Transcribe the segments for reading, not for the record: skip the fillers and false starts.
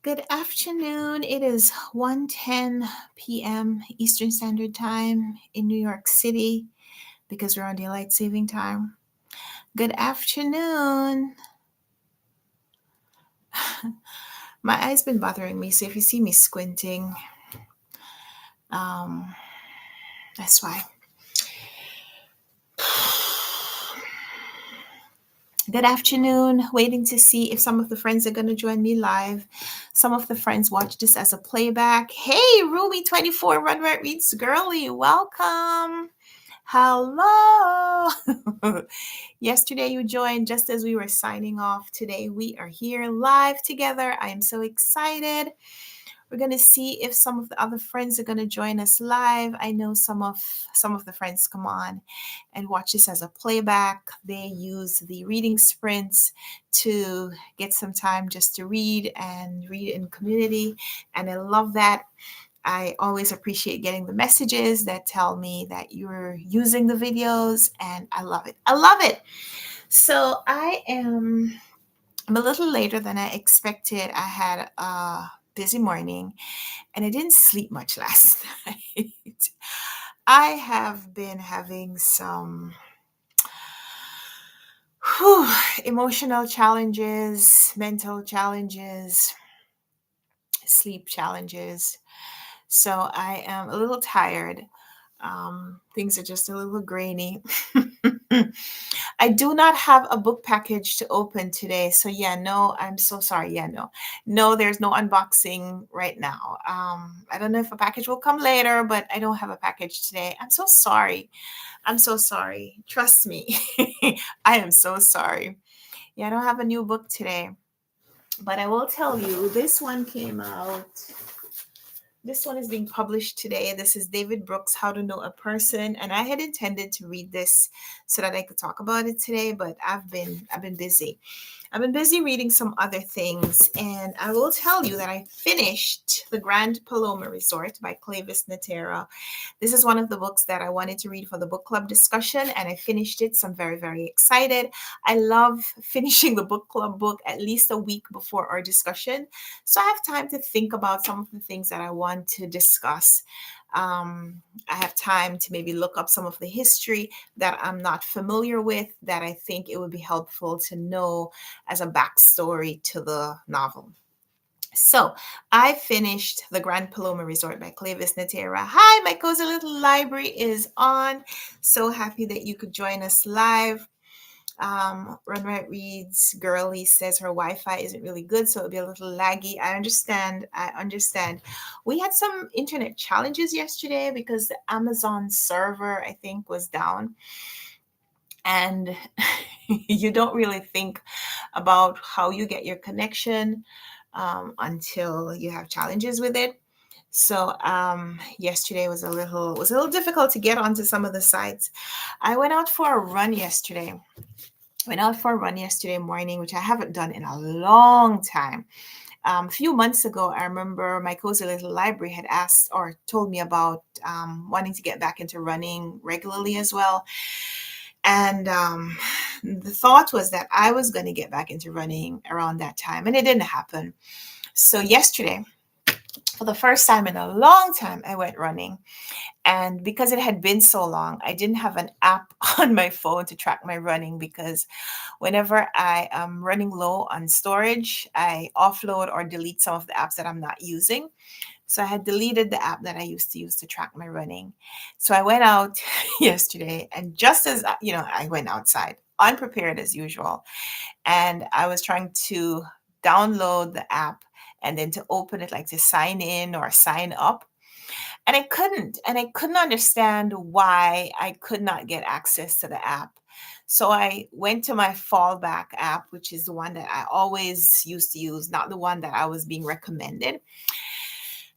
Good afternoon. It is 1:10 p.m. Eastern Standard Time in New York City because we're on daylight saving time. Good afternoon. My eye's been bothering me, so if you see me squinting, um, that's why. Good afternoon. Waiting to see if some of the friends are going to join me live. Some of the friends watch this as a playback. Hey, Ruby24, Runwright Reads Girly, welcome. Hello. Yesterday you joined just as we were signing off. Today we are here live together. I am so excited. We're going to see if some of the other friends are going to join us live. I know some of the friends come on and watch this as a playback. They use the reading sprints to get some time just to read and read in community, and I love that. I always appreciate getting the messages that tell me that you're using the videos, and I love it. I love it. So I'm a little later than I expected. I had a busy morning and I didn't sleep much last night. I have been having some emotional challenges, mental challenges, sleep challenges. So I am a little tired. Things are just a little grainy. I do not have a book package to open today. So, yeah, no, I'm so sorry. Yeah, no. No, there's no unboxing right now. I don't know if a package will come later, but I don't have a package today. I'm so sorry. I'm so sorry. Trust me. I am so sorry. Yeah, I don't have a new book today. But I will tell you, this one came out. This one is being published today. This is David Brooks' How to Know a Person, and I had intended to read this so that I could talk about it today, but I've been busy. I've been busy reading some other things, and I will tell you that I finished The Grand Paloma Resort by Clavis Natera. This is one of the books that I wanted to read for the book club discussion, and I finished it, so I'm very, very excited. I love finishing the book club book at least a week before our discussion, so I have time to think about some of the things that I want to discuss. I have time to maybe look up some of the history that I'm not familiar with that I think it would be helpful to know as a backstory to the novel. So I finished The Grand Paloma Resort by Clavis Natera. Hi, my cozy little library is on. So happy that you could join us live. Runwright Reads Girly says her Wi-Fi isn't really good, so it'll be a little laggy. I understand. I understand. We had some internet challenges yesterday because the Amazon server, I think, was down. And you don't really think about how you get your connection until you have challenges with it. So yesterday was a little difficult to get onto some of the sites. I went out for a run yesterday. Went out for a run yesterday morning, which I haven't done in a long time. A few months ago, I remember my cozy little library had asked or told me about wanting to get back into running regularly as well. And the thought was that I was going to get back into running around that time, and it didn't happen. So yesterday, for the first time in a long time, I went running. And because it had been so long, I didn't have an app on my phone to track my running because whenever I am running low on storage, I offload or delete some of the apps that I'm not using. So I had deleted the app that I used to use to track my running. So I went out yesterday, and just as I went outside, unprepared as usual, and I was trying to download the app and then to open it, like to sign in or sign up. And I couldn't understand why I could not get access to the app. So I went to my fallback app, which is the one that I always used to use, not the one that I was being recommended.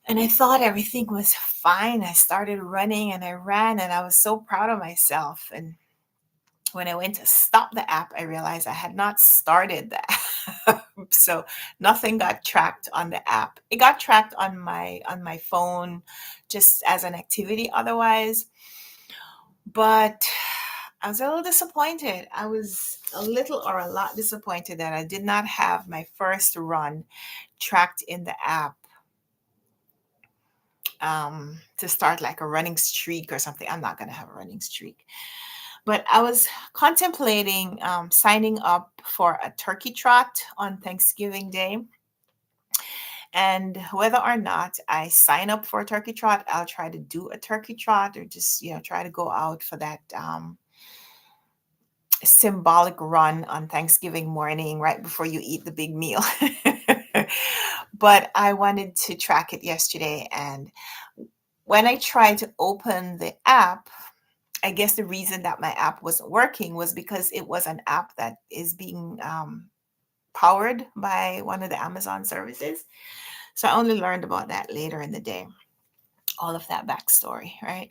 And I thought everything was fine. I started running and I ran and I was so proud of myself. And when I went to stop the app, I realized I had not started the app. So nothing got tracked on the app. It got tracked on my phone just as an activity otherwise. But I was a little disappointed. I was a little or a lot disappointed that I did not have my first run tracked in the app, to start like a running streak or something. I'm not going to have a running streak. But I was contemplating signing up for a turkey trot on Thanksgiving Day. And whether or not I sign up for a turkey trot, I'll try to do a turkey trot or just, try to go out for that symbolic run on Thanksgiving morning right before you eat the big meal. But I wanted to track it yesterday. And when I tried to open the app, I guess the reason that my app wasn't working was because it was an app that is being powered by one of the Amazon services. So I only learned about that later in the day. All of that backstory, right?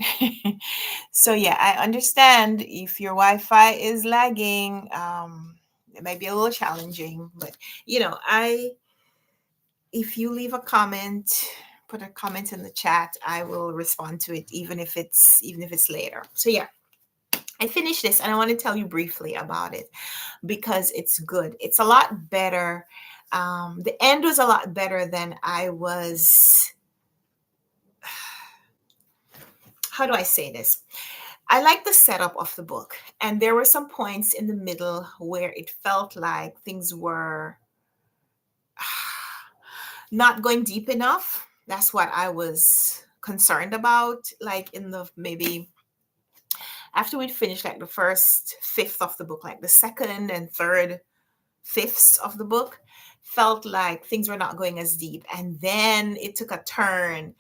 So yeah, I understand if your Wi-Fi is lagging, it might be a little challenging, but I if you leave a comment, put a comment in the chat, I will respond to it even if it's later. So yeah, I finished this and I want to tell you briefly about it because it's good. It's a lot better. The end was a lot better than I was. How do I say this? I like the setup of the book, and there were some points in the middle where it felt like things were not going deep enough. That's what I was concerned about. Like in the maybe after we'd finished like the first fifth of the book, like the second and third fifths of the book, felt like things were not going as deep. And then it took a turn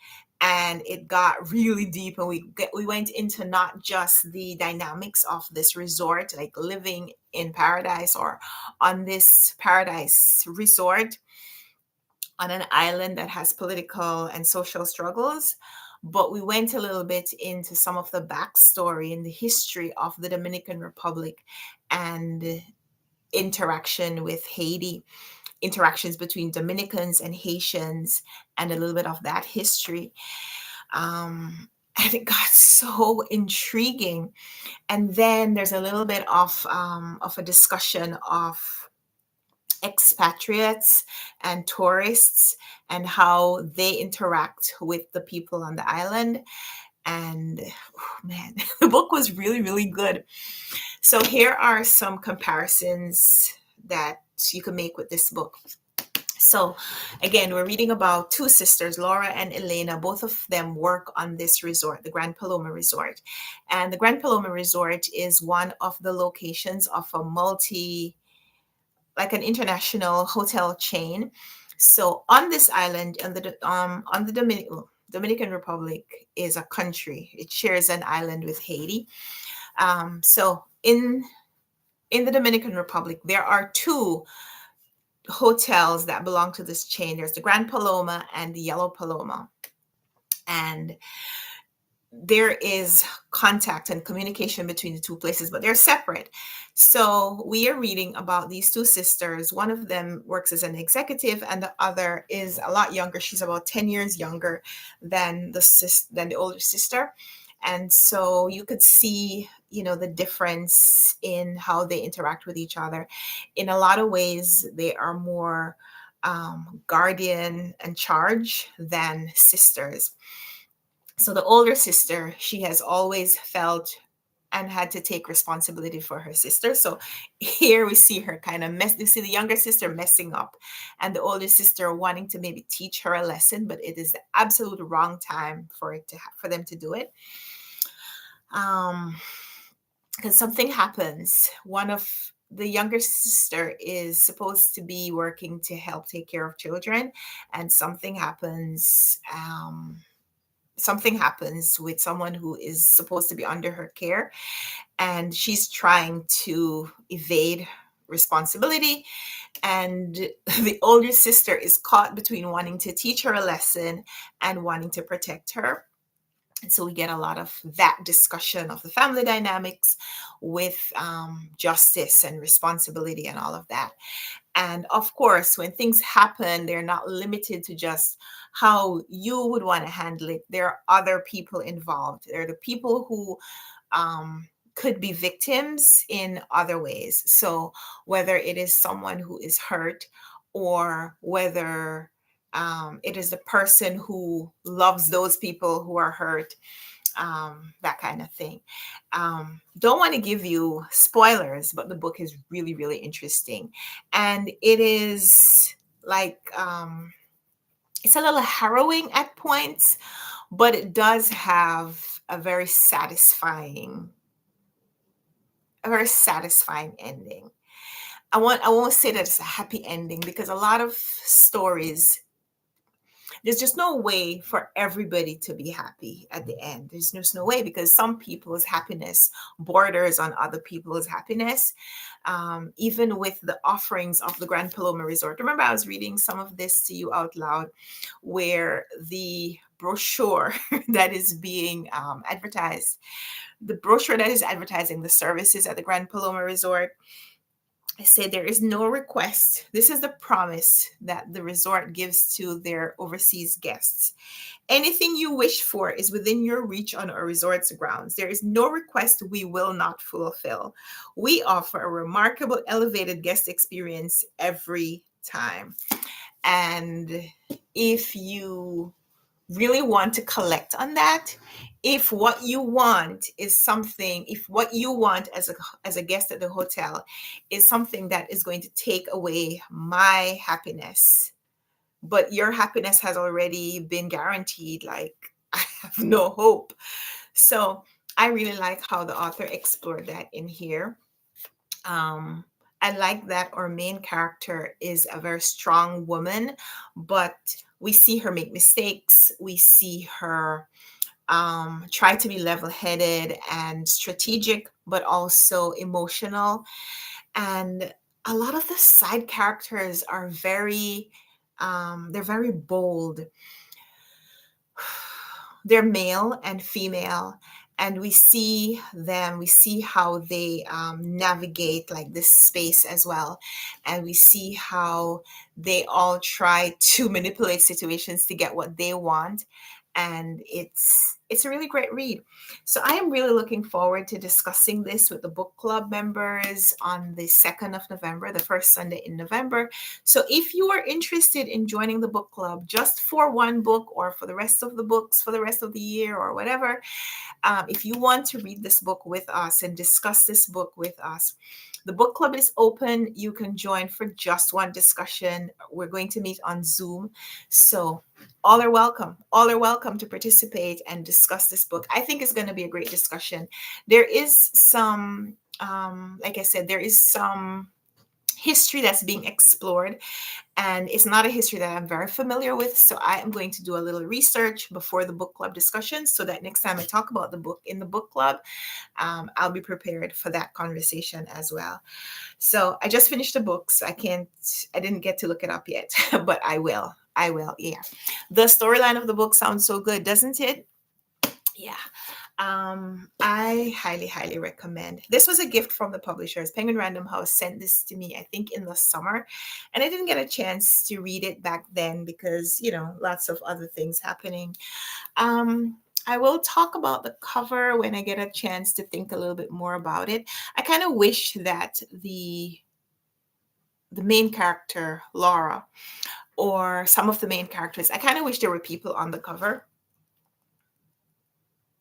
and it got really deep, and we went into not just the dynamics of this resort, like living in paradise or on this paradise resort on an island that has political and social struggles, but we went a little bit into some of the backstory and the history of the Dominican Republic and interaction with Haiti, interactions between Dominicans and Haitians, and a little bit of that history. And it got so intriguing. And then there's a little bit of a discussion of expatriates and tourists and how they interact with the people on the island. And oh man, the book was really, really good. So here are some comparisons that you can make with this book. So again, we're reading about two sisters, Laura and Elena. Both of them work on this resort, the Grand Paloma Resort. And the Grand Paloma Resort is one of the locations of a like an international hotel chain. So on this island, on the Dominican Republic is a country. It shares an island with Haiti. So in the Dominican Republic, there are two hotels that belong to this chain. There's the Grand Paloma and the Yellow Paloma. And there is contact and communication between the two places, but they're separate. So we are reading about these two sisters. One of them works as an executive, and the other is a lot younger. She's about 10 years younger than the older sister. And so you could see, the difference in how they interact with each other. In a lot of ways, they are more guardian and charge than sisters. So the older sister, she has always felt and had to take responsibility for her sister. So here we see her kind of you see the younger sister messing up and the older sister wanting to maybe teach her a lesson, but it is the absolute wrong time for them to do it. Because something happens. One of the younger sister is supposed to be working to help take care of children, and something happens. Something happens with someone who is supposed to be under her care, and she's trying to evade responsibility. And the older sister is caught between wanting to teach her a lesson and wanting to protect her. And so we get a lot of that discussion of the family dynamics with justice and responsibility and all of that. And of course, when things happen, they're not limited to just how you would want to handle it. There are other people involved. There are the people who could be victims in other ways. So whether it is someone who is hurt, or whether it is the person who loves those people who are hurt, that kind of thing. Don't want to give you spoilers, but the book is really, really interesting. And it is like, it's a little harrowing at points, but it does have a very satisfying, ending. I won't say that it's a happy ending, because a lot of stories, there's just no way for everybody to be happy at the end. There's just no way, because some people's happiness borders on other people's happiness. Even with the offerings of the Grand Paloma Resort. Remember, I was reading some of this to you out loud, where the brochure that is being advertised, the brochure that is advertising the services at the Grand Paloma Resort, I say there is no request. This is the promise that the resort gives to their overseas guests. Anything you wish for is within your reach on our resort's grounds. There is no request we will not fulfill. We offer a remarkable elevated guest experience every time. And if you really want to collect on that, if what you want is something, if what you want as a guest at the hotel is something that is going to take away my happiness, but your happiness has already been guaranteed, like, I have no hope. So I really like how the author explored that in here. um I like that our main character is a very strong woman, but we see her make mistakes. We see her try to be level headed and strategic, but also emotional. And a lot of the side characters are very, they're very bold. They're male and female, and we see how they navigate like this space as well. And we see how they all try to manipulate situations to get what they want. And it's a really great read. So I am really looking forward to discussing this with the book club members on the 2nd of November, the first Sunday in November. So if you are interested in joining the book club just for one book, or for the rest of the books for the rest of the year, or whatever, if you want to read this book with us and discuss this book with us, the book club is open. You can join for just one discussion. We're going to meet on Zoom. So all are welcome. All are welcome to participate and discuss this book. I think it's going to be a great discussion. There is some, like I said, there is some history that's being explored, and it's not a history that I'm very familiar with. So I am going to do a little research before the book club discussion, so that next time I talk about the book in the book club, I'll be prepared for that conversation as well. So I just finished the book, so I didn't get to look it up yet, but I will. I will. Yeah. The storyline of the book sounds so good, doesn't it? Yeah. I highly, highly recommend. This was a gift from the publishers. Penguin Random House sent this to me, I think, in the summer, and I didn't get a chance to read it back then because, lots of other things happening. I will talk about the cover when I get a chance to think a little bit more about it. I kind of wish that the main character, Laura, or some of the main characters, I kind of wish there were people on the cover.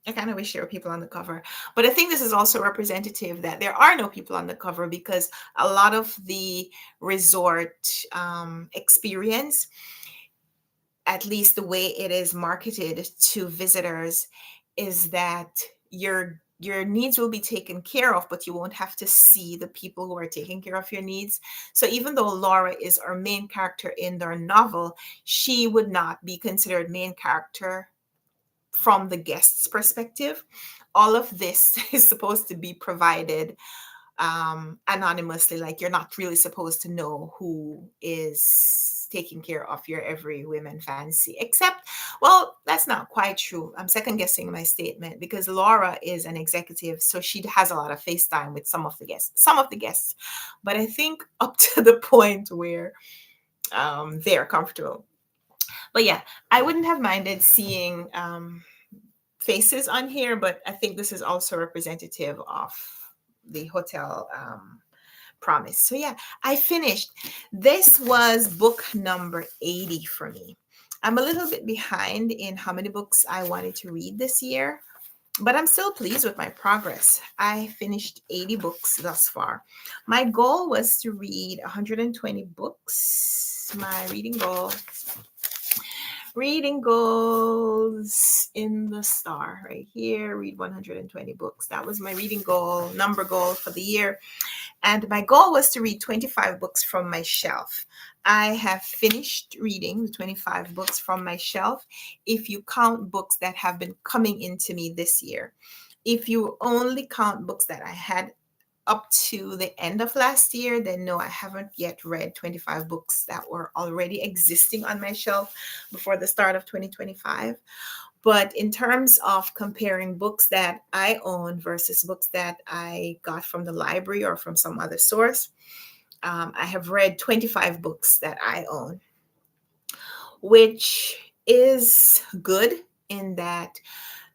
I kind of wish there were people on the cover. But I think this is also representative that there are no people on the cover, because a lot of the resort experience, at least the way it is marketed to visitors, is that your needs will be taken care of, but you won't have to see the people who are taking care of your needs. So even though Laura is our main character in their novel, she would not be considered main character from the guest's perspective. All of this is supposed to be provided anonymously. Like, you're not really supposed to know who is taking care of your every women fancy, except, well, that's not quite true. I'm second guessing my statement, because Laura is an executive, so she has a lot of FaceTime with some of the guests, but I think up to the point where they're comfortable. But yeah, I wouldn't have minded seeing faces on here, but I think this is also representative of the hotel promise. So yeah, I finished. This was book number 80 for me. I'm a little bit behind in how many books I wanted to read this year, but I'm still pleased with my progress. I finished 80 books thus far. My goal was to read 120 books. My reading goals in the star right here, read 120 books. That was my reading goal, number goal for the year. And my goal was to read 25 books from my shelf. I have finished reading the 25 books from my shelf if you count books that have been coming into me this year. If you only count books that I had up to the end of last year, then no, I haven't yet read 25 books that were already existing on my shelf before the start of 2025. But in terms of comparing books that I own versus books that I got from the library or from some other source, I have read 25 books that I own, which is good in that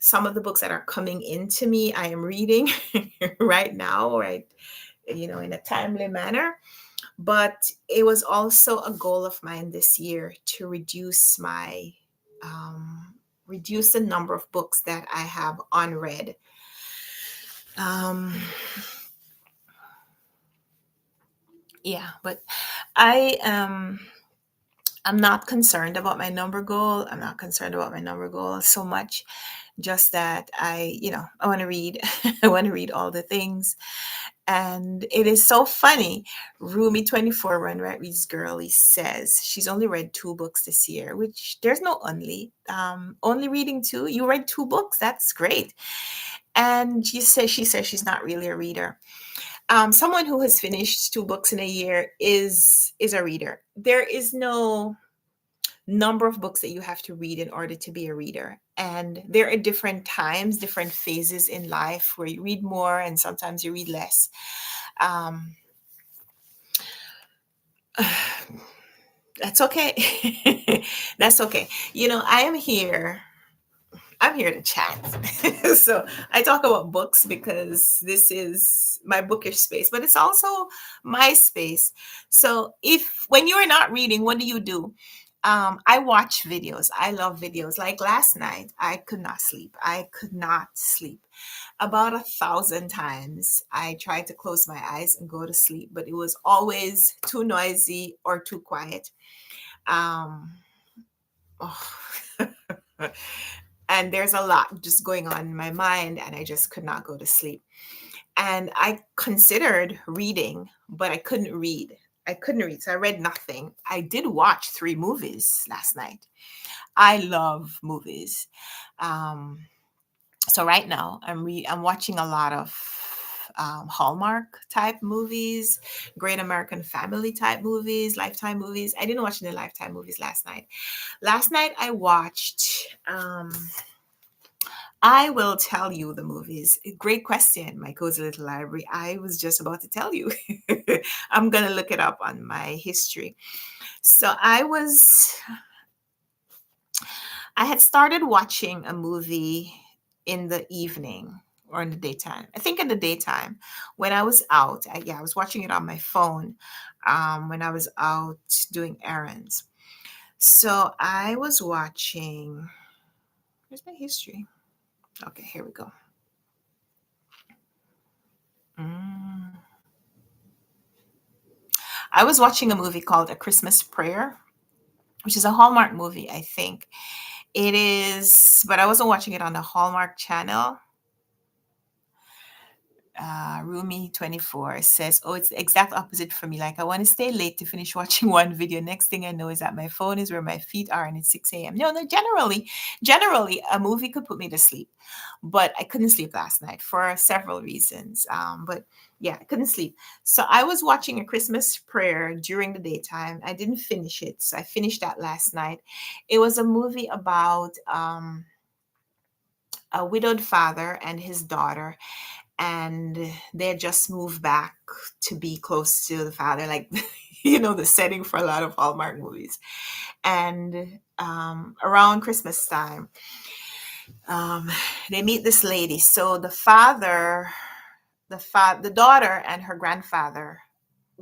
some of the books that are coming into me, I am reading right now, right, in a timely manner. But it was also a goal of mine this year to reduce the number of books that I have unread. Um, yeah, but I I'm not concerned about my number goal. I'm not concerned about my number goal so much, just that I want to read. I want to read all the things. And it is so funny. Rumi 24 Runwright Reads Girly says she's only read 2 books this year, which there's no only. Only reading 2. You read 2 books. That's great. And she says she's not really a reader. Someone who has finished 2 books in a year is a reader. There is no number of books that you have to read in order to be a reader. And there are different times, different phases in life where you read more and sometimes you read less. Um, that's okay. That's okay. I'm here to chat. So I talk about books because this is my bookish space, but it's also my space. So if when you are not reading, what do you do? I watch videos. I love videos. Like last night, I could not sleep. I could not sleep. About 1,000 times, I tried to close my eyes and go to sleep, but it was always too noisy or too quiet. Um, oh. And there's a lot just going on in my mind, and I just could not go to sleep. And I considered reading, but I couldn't read. I couldn't read, so I read nothing. I did watch 3 movies last night. I love movies. Um, so right now, I'm watching a lot of Hallmark type movies, Great American Family type movies, Lifetime movies. I didn't watch any Lifetime movies last night. Last night I watched. I will tell you the movies. Great question, my cozy little library. I was just about to tell you. I'm gonna look it up on my history. So I had started watching a movie in the evening or in the daytime. I think in the daytime when I was out. I was watching it on my phone when I was out doing errands. So I was watching. Where's my history? Okay, here we go. Mm. I was watching a movie called A Christmas Prayer, which is a Hallmark movie, I think. It is, but I wasn't watching it on the Hallmark channel. Rumi 24 says, "Oh, it's the exact opposite for me. Like, I want to stay late to finish watching one video. Next thing I know is that my phone is where my feet are and it's 6 a.m." No, no, generally, a movie could put me to sleep, but I couldn't sleep last night for several reasons. But yeah, I couldn't sleep. So I was watching A Christmas Prayer during the daytime. I didn't finish it. So I finished that last night. It was a movie about a widowed father and his daughter, and they had just moved back to be close to the father, like the setting for a lot of Hallmark movies. And around Christmas time, Um, they meet this lady. So the father, the daughter, and her grandfather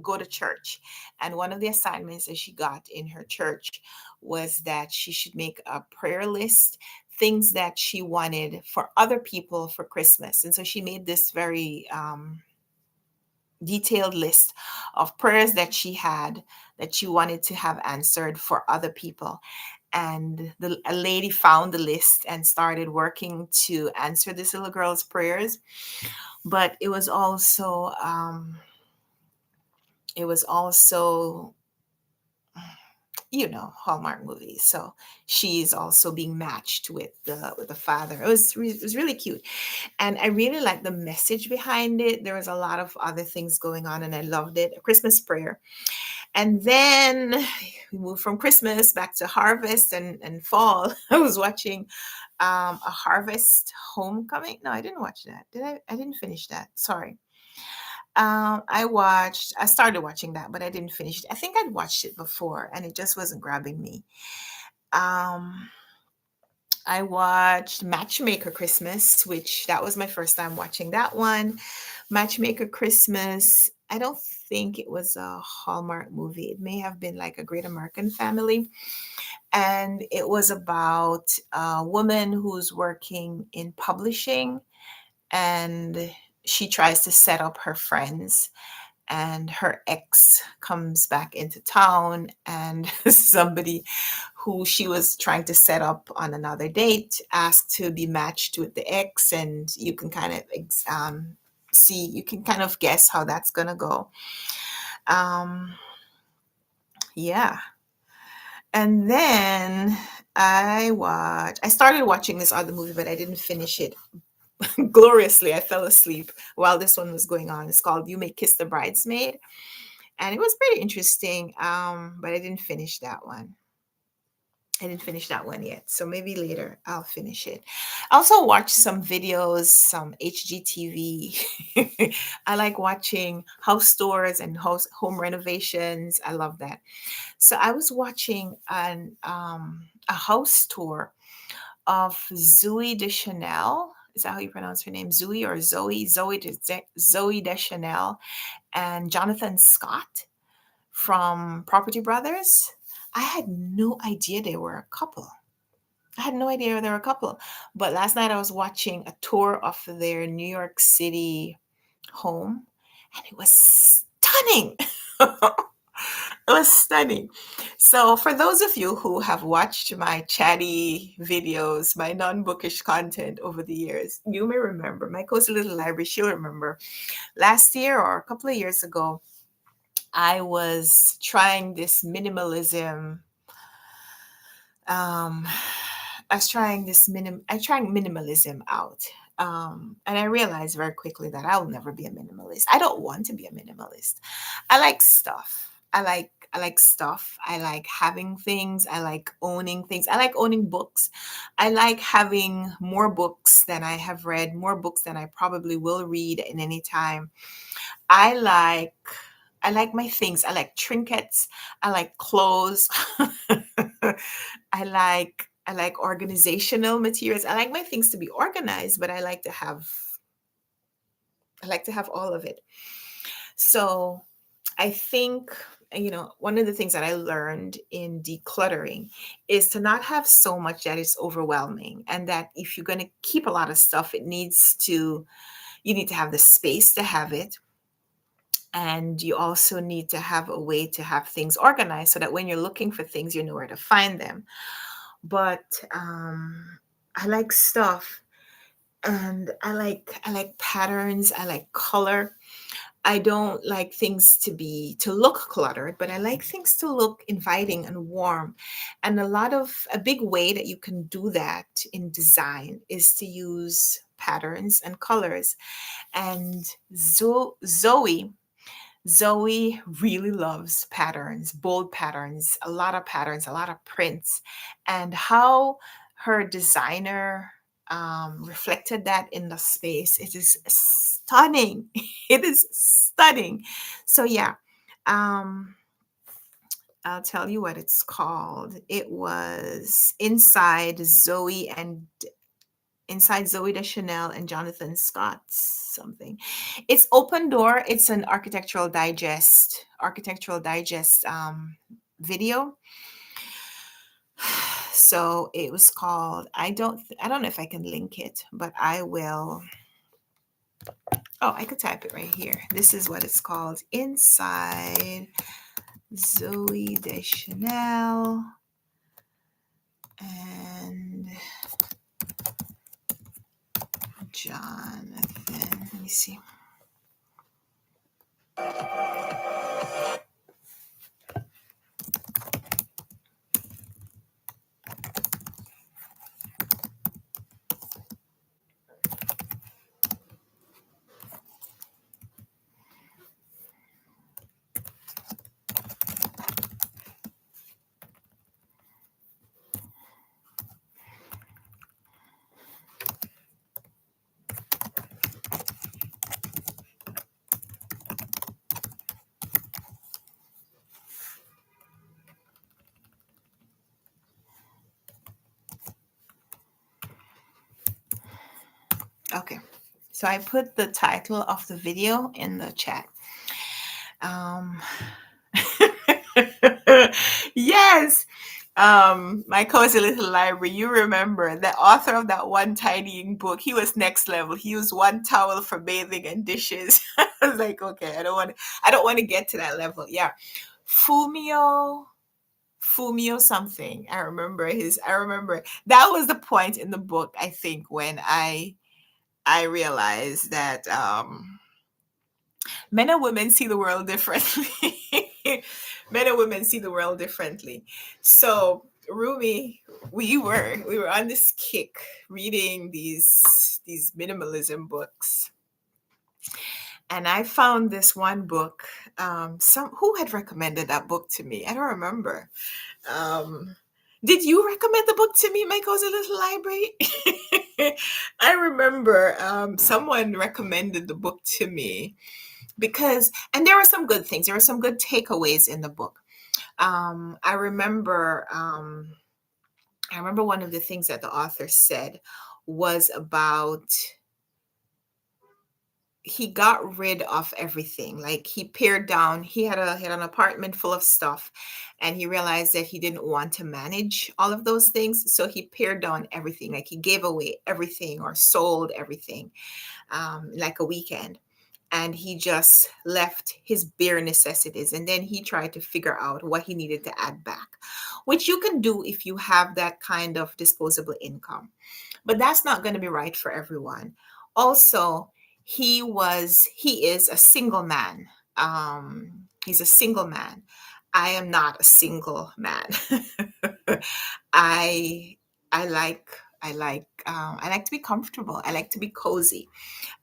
go to church, and one of the assignments that she got in her church was that she should make a prayer list, things that she wanted for other people for Christmas. And so she made this very detailed list of prayers that she had, that she wanted to have answered for other people. And a lady found the list and started working to answer this little girl's prayers. But it was also Hallmark movies. So she's also being matched with the father. It was really cute, and I really like the message behind it. There was a lot of other things going on, and I loved it. A Christmas Prayer, and then we moved from Christmas back to harvest and fall. I was watching a Harvest Homecoming. No, I didn't watch that. Did I? I didn't finish that. Sorry. I started watching that, but I didn't finish it. I think I'd watched it before and it just wasn't grabbing me. Um, I watched Matchmaker Christmas, which that was my first time watching that one. Matchmaker Christmas, I don't think it was a Hallmark movie. It may have been like a Great American Family. And it was about a woman who's working in publishing, and she tries to set up her friends, and her ex comes back into town, and somebody who she was trying to set up on another date asked to be matched with the ex, and you can kind of see, you can kind of guess how that's gonna go. um yeah. And then I started watching this other movie, but I didn't finish it. Gloriously, I fell asleep while this one was going on. It's called You May Kiss the Bridesmaid, and it was pretty interesting. But I didn't finish that one yet, so maybe later I'll finish it. I also watched some videos, some HGTV. I like watching house tours and home renovations. I love that. So I was watching a house tour of Zoe Deschanel. Is that how you pronounce her name? Zoe or Zoe? Zoe Deschanel and Jonathan Scott from Property Brothers. I had no idea they were a couple. I had no idea they were a couple. But last night I was watching a tour of their New York City home, and it was stunning. It was stunning. So, for those of you who have watched my chatty videos, my non bookish content over the years, you may remember my cozy little library. She'll remember last year or a couple of years ago, I was trying this minimalism. Um, I was trying I trying minimalism out. And I realized very quickly that I will never be a minimalist. I don't want to be a minimalist. I like stuff. I like stuff. I like having things. I like owning things. I like owning books. I like having more books than I have read, more books than I probably will read in any time. I like I like my things. I like trinkets. I like clothes. I like organizational materials. I like my things to be organized, but I like to have all of it. So I think, one of the things that I learned in decluttering is to not have so much that is overwhelming, and that if you're going to keep a lot of stuff, you need to have the space to have it. And you also need to have a way to have things organized so that when you're looking for things, you know where to find them. But I like stuff, and I like patterns. I like color. I don't like things to look cluttered, but I like things to look inviting and warm. And a big way that you can do that in design is to use patterns and colors. And Zoe really loves patterns, bold patterns, a lot of prints, and how her designer reflected that in the space. It is stunning. It is stunning. So, yeah, um, I'll tell you what it's called. It was Inside Zoe and inside Zoe Deschanel and Jonathan Scott's something. It's Open Door. It's an architectural digest video. So it was called, I don't know if I can link it, but I will. Oh, I could type it right here. This is what it's called. Inside Zoe Deschanel and Jonathan. Let me see. Okay. So I put the title of the video in the chat. Um, yes. My cozy little library. You remember the author of that one tidying book? He was next level. He used one towel for bathing and dishes. I was like, okay, I don't want to get to that level. Yeah. Fumio Fumio something. I remember that was the point in the book, I think, when I realized that men and women see the world differently. Men and women see the world differently. So, Rumi, we were on this kick reading these minimalism books, and I found this one book. Some Who had recommended that book to me? I don't remember. Um, did you recommend the book to me, my cozy little library? I remember someone recommended the book to me because, and there were some good things. There were some good takeaways in the book. I remember. I remember one of the things that the author said was about he got rid of everything. Like he pared down. He had an apartment full of stuff, and he realized that he didn't want to manage all of those things. So he pared down everything. Like he gave away everything or sold everything, like a weekend. And he just left his bare necessities. And then he tried to figure out what he needed to add back, which you can do if you have that kind of disposable income. But that's not going to be right for everyone. Also, he is a single man. He's a single man. I am not a single man. I I like to be comfortable. I like to be cozy.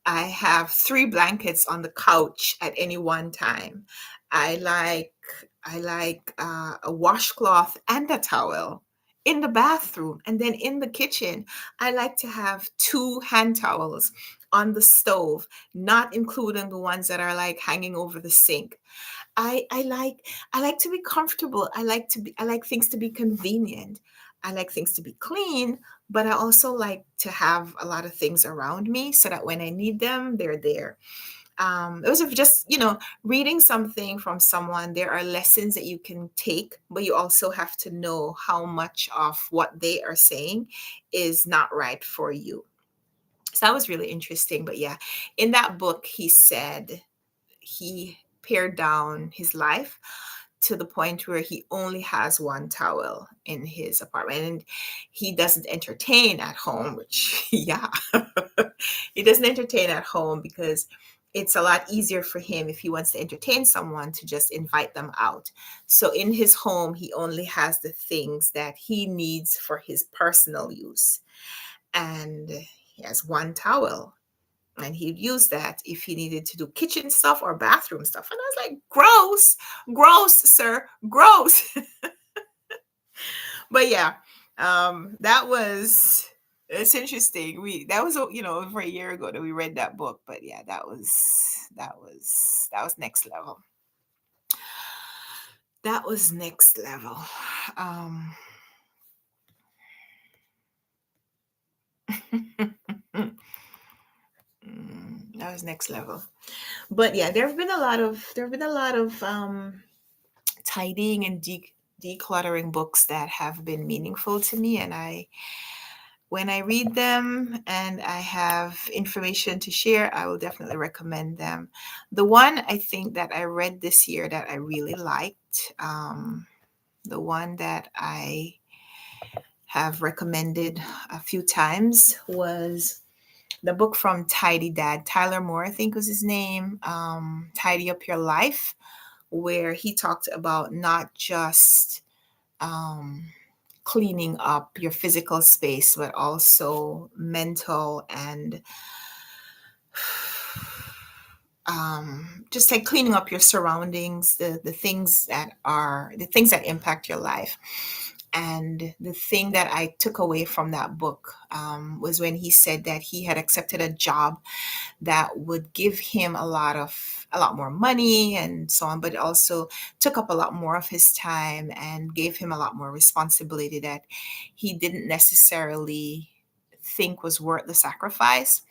I have 3 blankets on the couch at any one time. I like I like a washcloth and a towel in the bathroom, and then in the kitchen, I like to have 2 hand towels on the stove, not including the ones that are like hanging over the sink. I like to be comfortable. I like things to be convenient. I like things to be clean, but I also like to have a lot of things around me so that when I need them, they're there. It was just, reading something from someone. There are lessons that you can take, but you also have to know how much of what they are saying is not right for you. So that was really interesting. But yeah, in that book, he said he pared down his life to the point where he only has 1 towel in his apartment, and he doesn't entertain at home, which yeah, he doesn't entertain at home because it's a lot easier for him if he wants to entertain someone to just invite them out. So in his home, he only has the things that he needs for his personal use, and he has 1 towel, and he'd use that if he needed to do kitchen stuff or bathroom stuff. And I was like, gross, gross, sir, gross. But yeah, that was it's interesting. That was over a year ago that we read that book. But yeah, that was next level. That was next level. Um, That was next level. But yeah, there have been a lot of tidying and decluttering books that have been meaningful to me, and I when I read them and I have information to share, I will definitely recommend them. The one I think that I read this year that I really liked, the one that I have recommended a few times, was the book from Tidy Dad. Tyler Moore, I think was his name, Tidy Up Your Life, where he talked about not just um, cleaning up your physical space, but also mental and just like cleaning up your surroundings, the things that impact your life. And the thing that I took away from that book was when he said that he had accepted a job that would give him a lot more money and so on, but it also took up a lot more of his time and gave him a lot more responsibility that he didn't necessarily think was worth the sacrifice.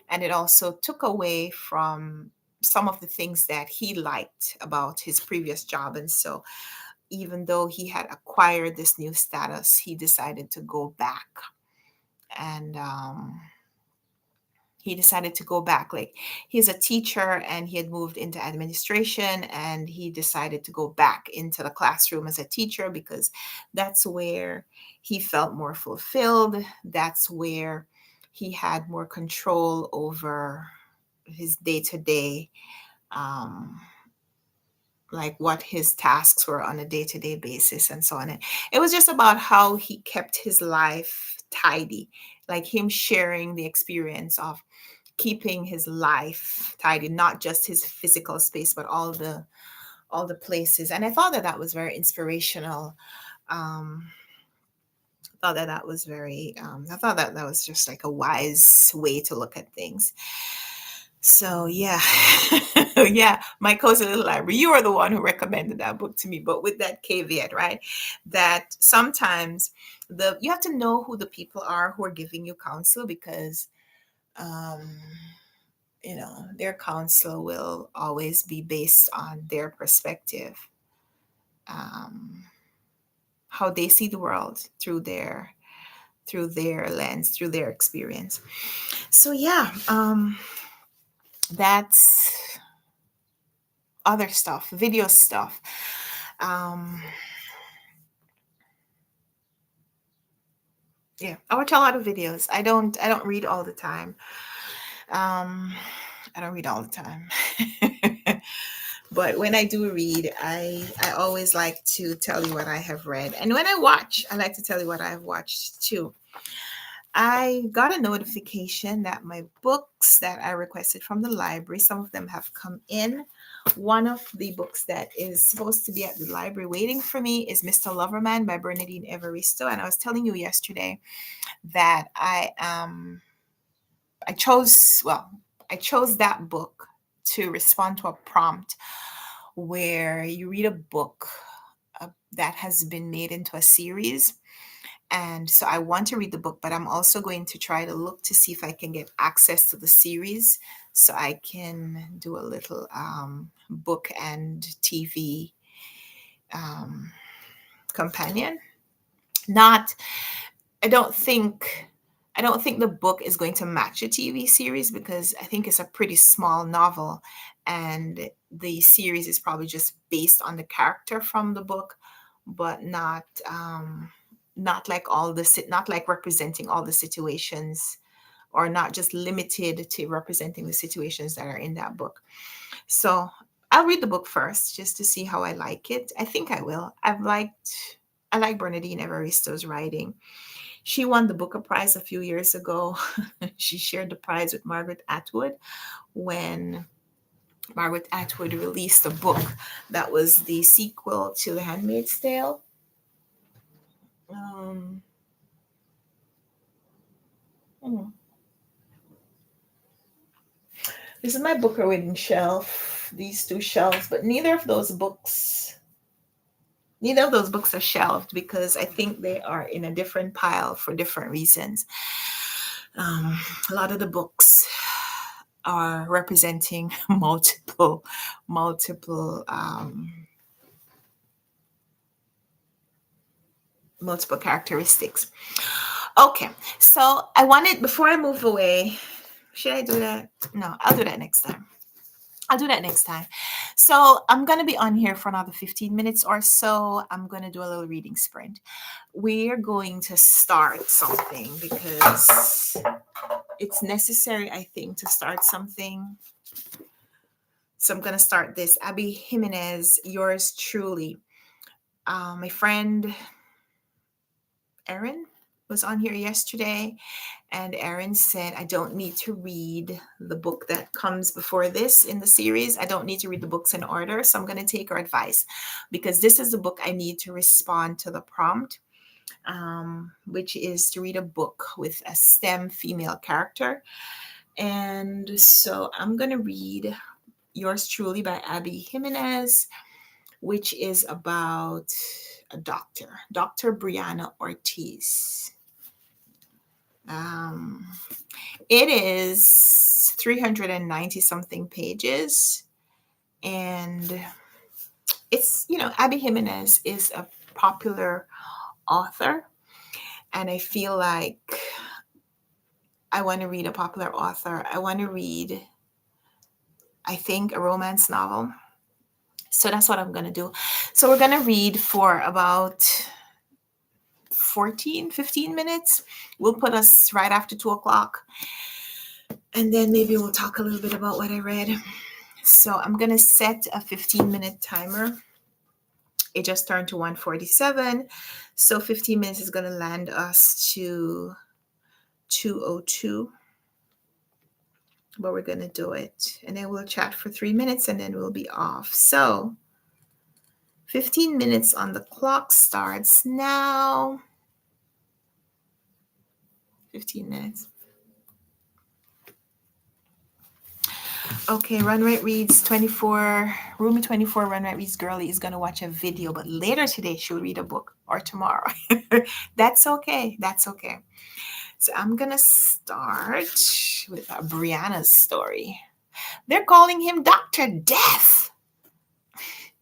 And it also took away from some of the things that he liked about his previous job. And so even though he had acquired this new status, he decided to go back. And he decided to go back. Like, he's a teacher and he had moved into administration, and he decided to go back into the classroom as a teacher because that's where he felt more fulfilled. That's where he had more control over his day to day, like what his tasks were on a day to day basis and so on. And it was just about how he kept his life tidy, like him sharing the experience of keeping his life tidy, not just his physical space, but all the places. And I thought that that was very inspirational. I thought that that was just like a wise way to look at things. So yeah, yeah, my cozy little library. You are the one who recommended that book to me, but with that caveat, right? That sometimes you have to know who the people are who are giving you counsel, because um, their counsel will always be based on their perspective, um, how they see the world through their lens, through their experience. So yeah, that's other stuff, video stuff. Um, yeah, I watch a lot of videos. I don't read all the time. Um, I don't read all the time. But when I do read, I always like to tell you what I have read. And when I watch, I like to tell you what I have watched too. I got a notification that my books that I requested from the library, some of them have come in. One of the books that is supposed to be at the library waiting for me is Mr. Loverman by Bernadine Evaristo. And I was telling you yesterday that I chose well, I chose that book to respond to a prompt where you read a book that has been made into a series. And so I want to read the book, but I'm also going to try to look to see if I can get access to the series so I can do a little book and TV um, companion. Not, I don't think, I don't think the book is going to match a TV series because I think it's a pretty small novel, and the series is probably just based on the character from the book, but not like representing all the situations, or not just limited to representing the situations that are in that book. So I'll read the book first just to see how I like it. I think I will. I like Bernadine Evaristo's writing. She won the Booker Prize a few years ago. She shared the prize with Margaret Atwood when Margaret Atwood released a book that was the sequel to The Handmaid's Tale. Um, hmm. This is my Booker reading shelf. These two shelves, but neither of those books are shelved because I think they are in a different pile for different reasons. A lot of the books are representing multiple characteristics. Okay, so I wanted, before I move away, should I do that? No, I'll do that next time. So I'm going to be on here for another 15 minutes or so. I'm going to do a little reading sprint. We're going to start something because it's necessary, I think, to start something. So I'm going to start this. Abby Jimenez, yours truly. My friend Erin was on here yesterday, and Erin said, I don't need to read the book that comes before this in the series. I don't need to read the books in order. So I'm going to take her advice because this is the book I need to respond to the prompt, which is to read a book with a STEM female character. And so I'm going to read Yours Truly by Abby Jimenez, which is about a doctor, Dr. Brianna Ortiz. It is 390 something pages, and it's, Abby Jimenez is a popular author, and I feel like I want to read a popular author. I want to read, I think, a romance novel. So that's what I'm going to do. So we're going to read for about 15 minutes. We'll put us right after 2:00. And then maybe we'll talk a little bit about what I read. So I'm going to set a 15-minute timer. It just turned to 1:47. So 15 minutes is going to land us to 2:02. But we're going to do it. And then we'll chat for 3 minutes and then we'll be off. So 15 minutes on the clock starts now. 15 minutes. Okay, Runwright reads 24. Roomy 24, Runwright reads Girly is going to watch a video, but later today she'll read a book, or tomorrow. That's okay. That's okay. So I'm going to start with Brianna's story. They're calling him Dr. Death.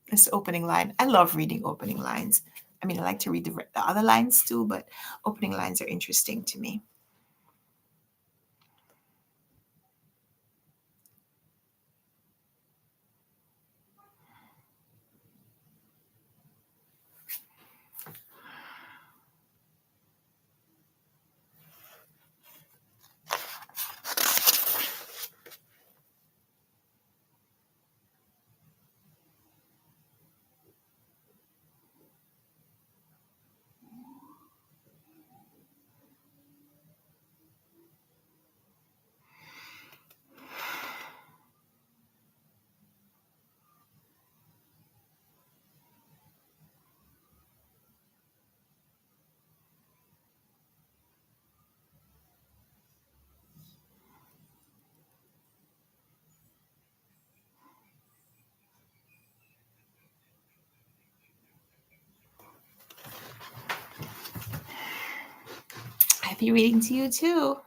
That's the opening line. I love reading opening lines. I mean, I like to read the other lines too, but opening lines are interesting to me. Happy reading to you too.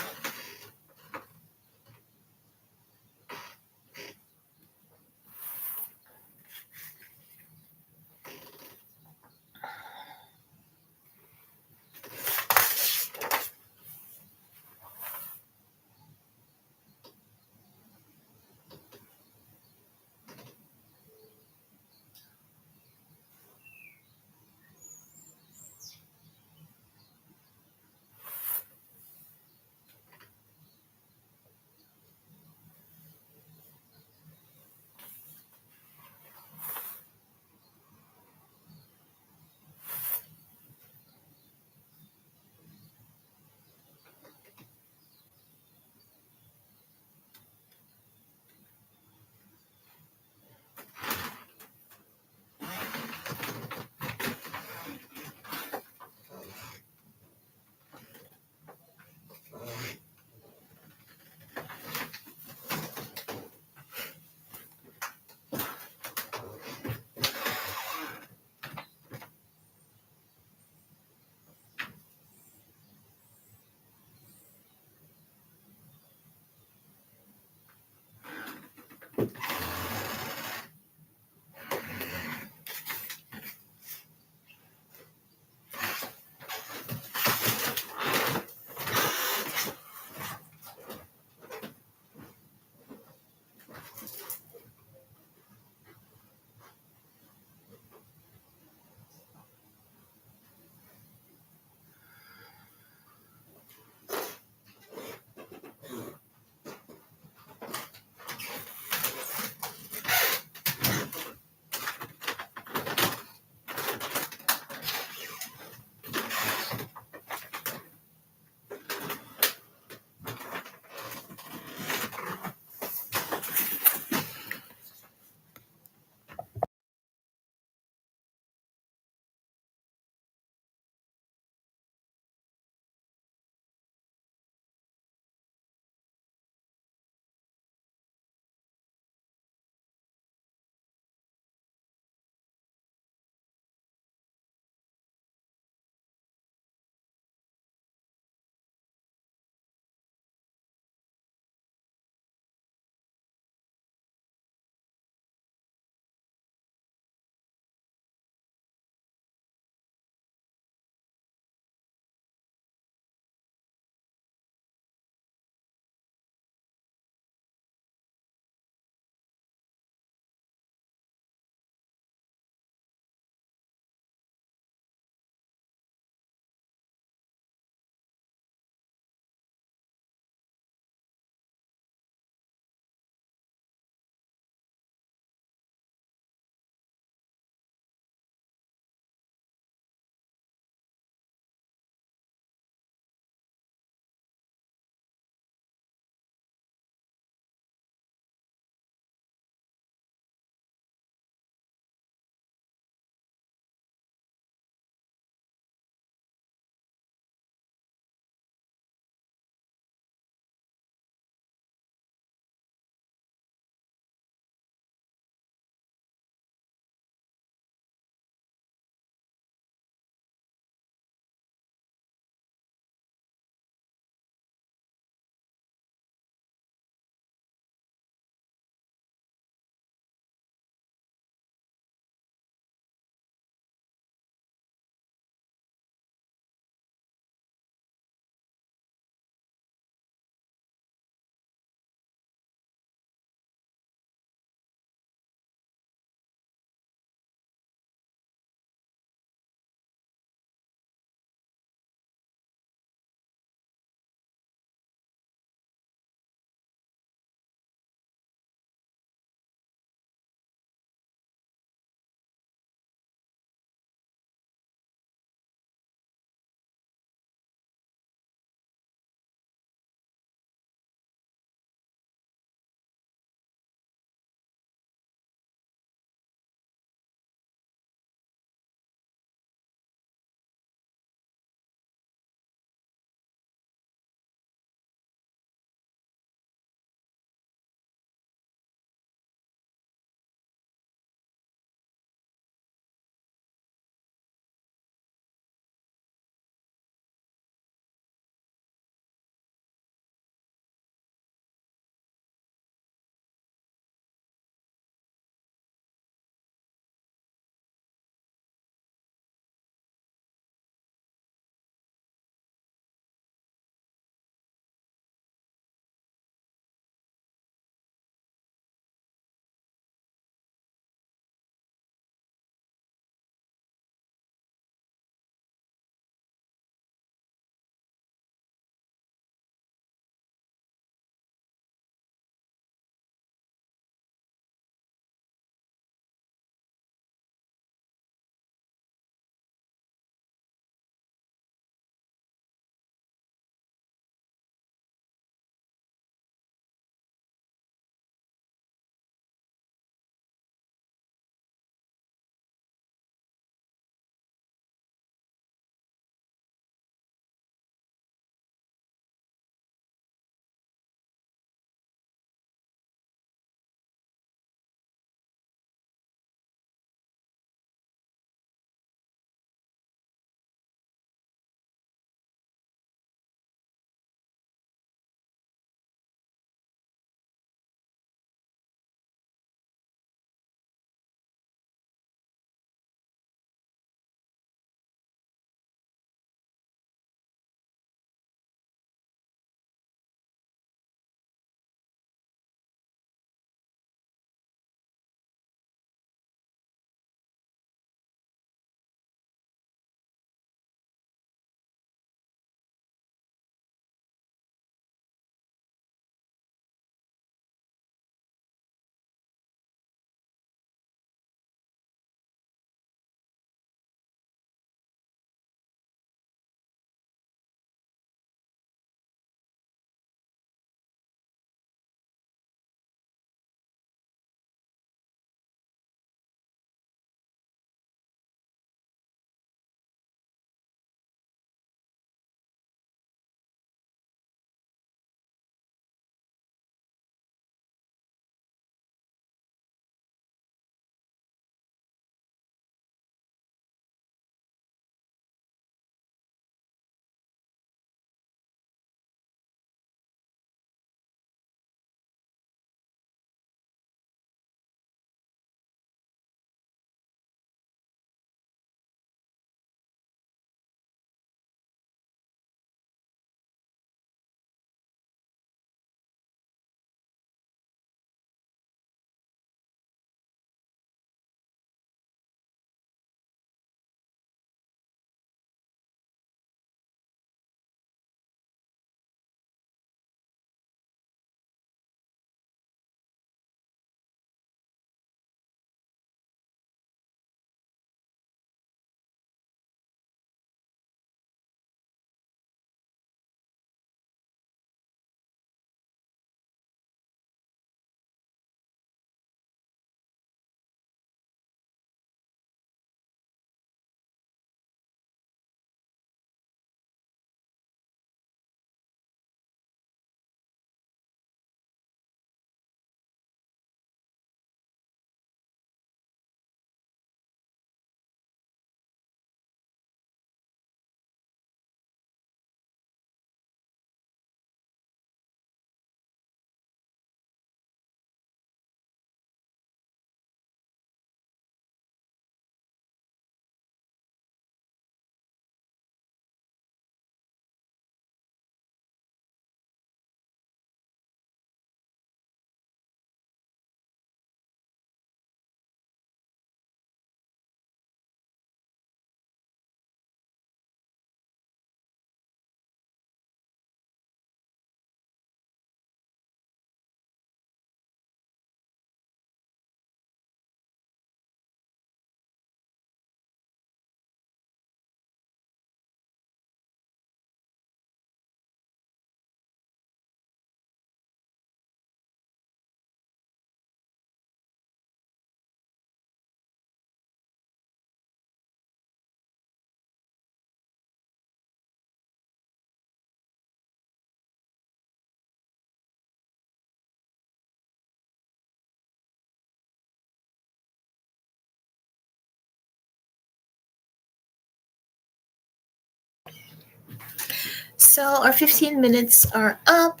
So our 15 minutes are up.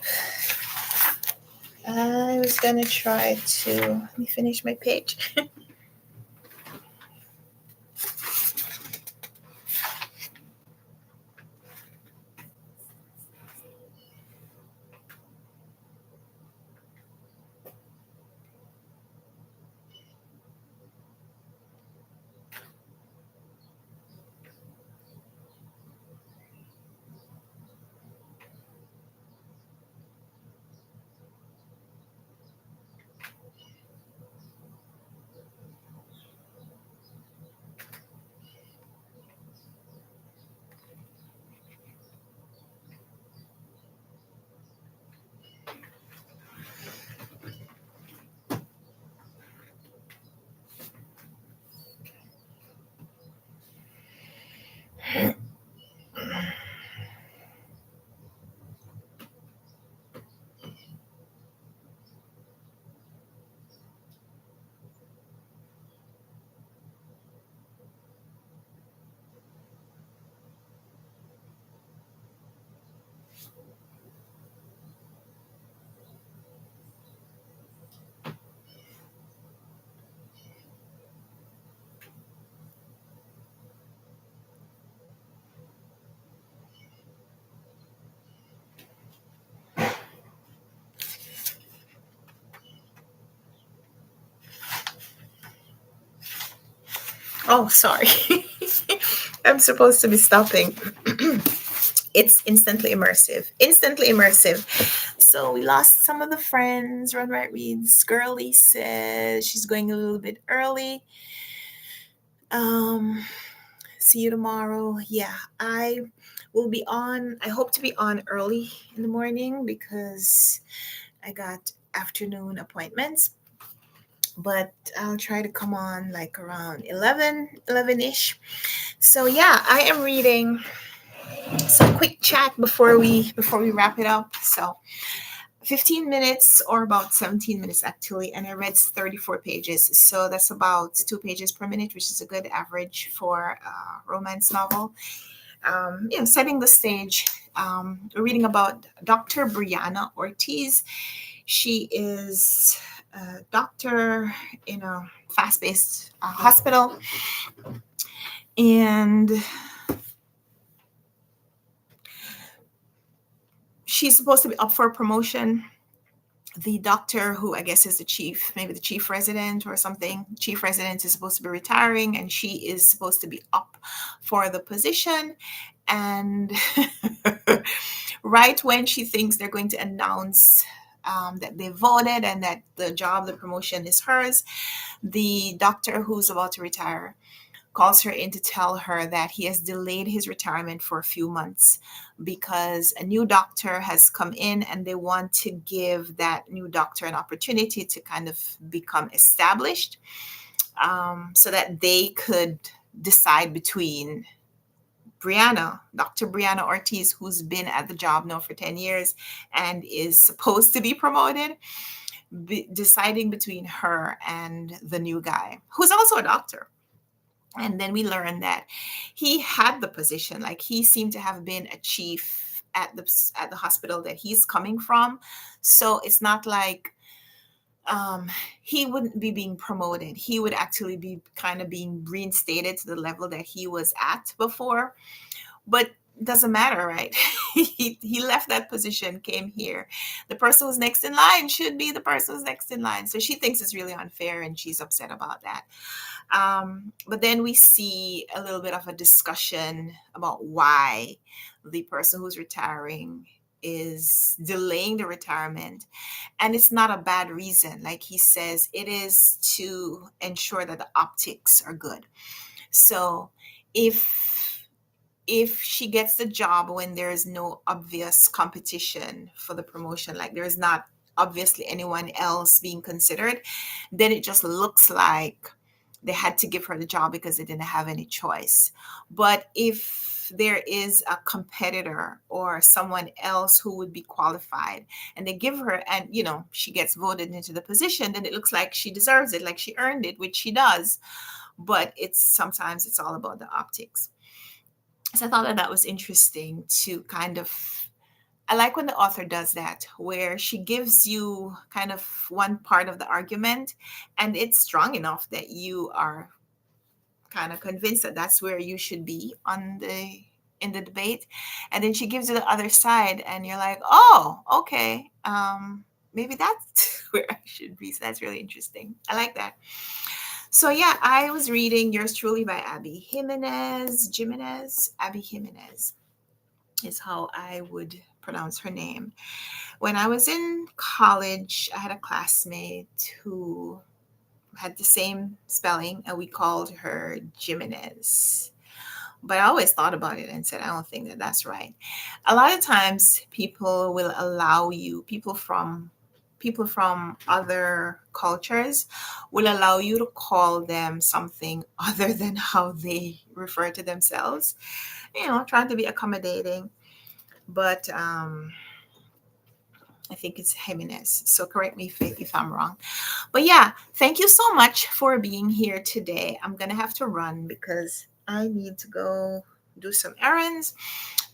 I was gonna try to let me finish my page. Oh, sorry. I'm supposed to be stopping. It's instantly immersive. Instantly immersive. So we lost some of the friends. Runwright reads. Girly says she's going a little bit early. Um, See you tomorrow. Yeah, I will be on. I hope to be on early in the morning because I got afternoon appointments. But I'll try to come on like around 11ish. So yeah, I am reading some quick chat before we wrap it up. So 15 minutes or about 17 minutes actually, and I read 34 pages. So that's about 2 pages per minute, which is a good average for a romance novel. Setting the stage. We're reading about Dr. Brianna Ortiz. She is a doctor in a fast-paced hospital, and she's supposed to be up for promotion. The doctor, who I guess is the chief, maybe the chief resident or something, chief resident is supposed to be retiring, and she is supposed to be up for the position. And right when she thinks they're going to announce that they voted and that the promotion is hers, the doctor who's about to retire calls her in to tell her that he has delayed his retirement for a few months because a new doctor has come in and they want to give that new doctor an opportunity to kind of become established, so that they could decide between Dr. Brianna Ortiz, who's been at the job now for 10 years and is supposed to be promoted, deciding between her and the new guy, who's also a doctor. And then we learned that he had the position, like he seemed to have been a chief at the hospital that he's coming from. So it's not like um, he wouldn't be being promoted. He would actually be kind of being reinstated to the level that he was at before. But doesn't matter, right? He left that position, came here. The person who's next in line should be the person who's next in line. So she thinks it's really unfair and she's upset about that. But then we see a little bit of a discussion about why the person who's retiring is delaying the retirement. And it's not a bad reason. Like he says, it is to ensure that the optics are good. So if she gets the job when there is no obvious competition for the promotion, like there is not obviously anyone else being considered, then it just looks like they had to give her the job because they didn't have any choice. But if there is a competitor or someone else who would be qualified and they give her, and she gets voted into the position, then it looks like she deserves it, like she earned it, which she does. But sometimes it's all about the optics. So I thought that that was interesting to kind of, I like when the author does that, where she gives you kind of one part of the argument and it's strong enough that you are kind of convinced that that's where you should be on the in the debate, and then she gives you the other side and you're like, oh, okay, maybe that's where I should be. So that's really interesting. I like that. So yeah, I was reading Yours Truly by Abby Jimenez. Abby Jimenez is how I would pronounce her name. When I was in college, I had a classmate who had the same spelling, and we called her Jimenez. But I always thought about it and said, I don't think that that's right. A lot of times, people will allow you, people from other cultures will allow you to call them something other than how they refer to themselves. Trying to be accommodating, but I think it's Jimenez. So correct me if I'm wrong. But yeah, thank you so much for being here today. I'm going to have to run because I need to go do some errands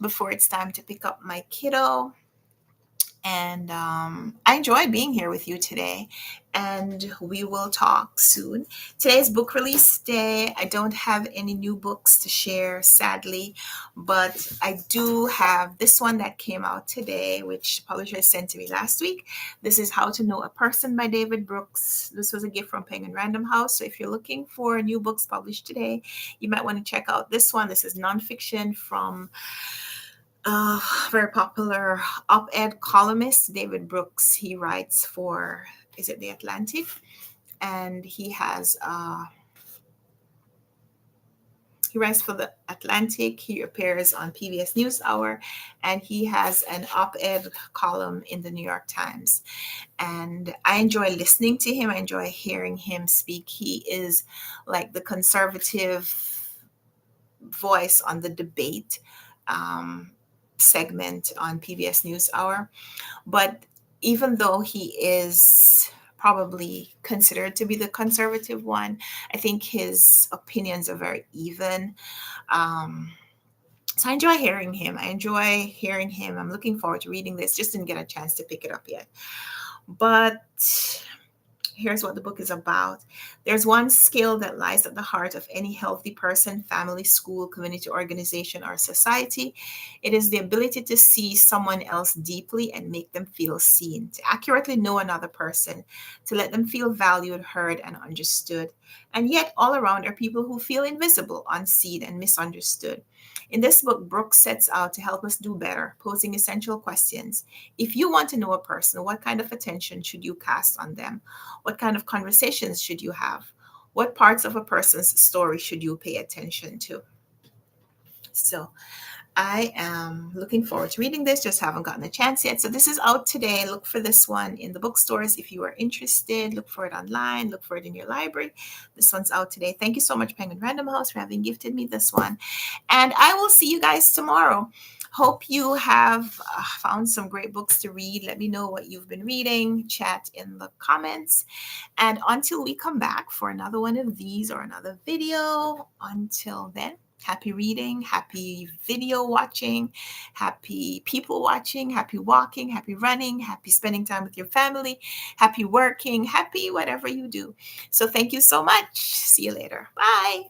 before it's time to pick up my kiddo. And I enjoyed being here with you today. And we will talk soon. Today's book release day. I don't have any new books to share, sadly, but I do have this one that came out today, which the publisher sent to me last week. This is How to Know a Person by David Brooks. This was a gift from Penguin Random House. So if you're looking for new books published today, you might want to check out this one. This is nonfiction from very popular op-ed columnist David Brooks. He writes for, is it The Atlantic? And he writes for The Atlantic. He appears on PBS NewsHour, and he has an op-ed column in the New York Times. And I enjoy listening to him. I enjoy hearing him speak. He is like the conservative voice on the debate um, segment on PBS NewsHour. But even though he is probably considered to be the conservative one, I think his opinions are very even. Um, so I enjoy hearing him. I'm looking forward to reading this. Just didn't get a chance to pick it up yet. But here's what the book is about. There's one skill that lies at the heart of any healthy person, family, school, community, organization, or society. It is the ability to see someone else deeply and make them feel seen, to accurately know another person, to let them feel valued, heard, and understood. And yet, all around are people who feel invisible, unseen, and misunderstood. In this book, Brooks sets out to help us do better, posing essential questions. If you want to know a person, what kind of attention should you cast on them? What kind of conversations should you have? What parts of a person's story should you pay attention to? So I am looking forward to reading this, just haven't gotten a chance yet. So this is out today. Look for this one in the bookstores if you are interested. Look for it online, look for it in your library. This one's out today. Thank you so much, Penguin Random House, for having gifted me this one. And I will see you guys tomorrow. Hope you have found some great books to read. Let me know what you've been reading. Chat in the comments. And until we come back for another one of these or another video, until then, happy reading, happy video watching, happy people watching, happy walking, happy running, happy spending time with your family, happy working, happy whatever you do. So thank you so much. See you later. Bye.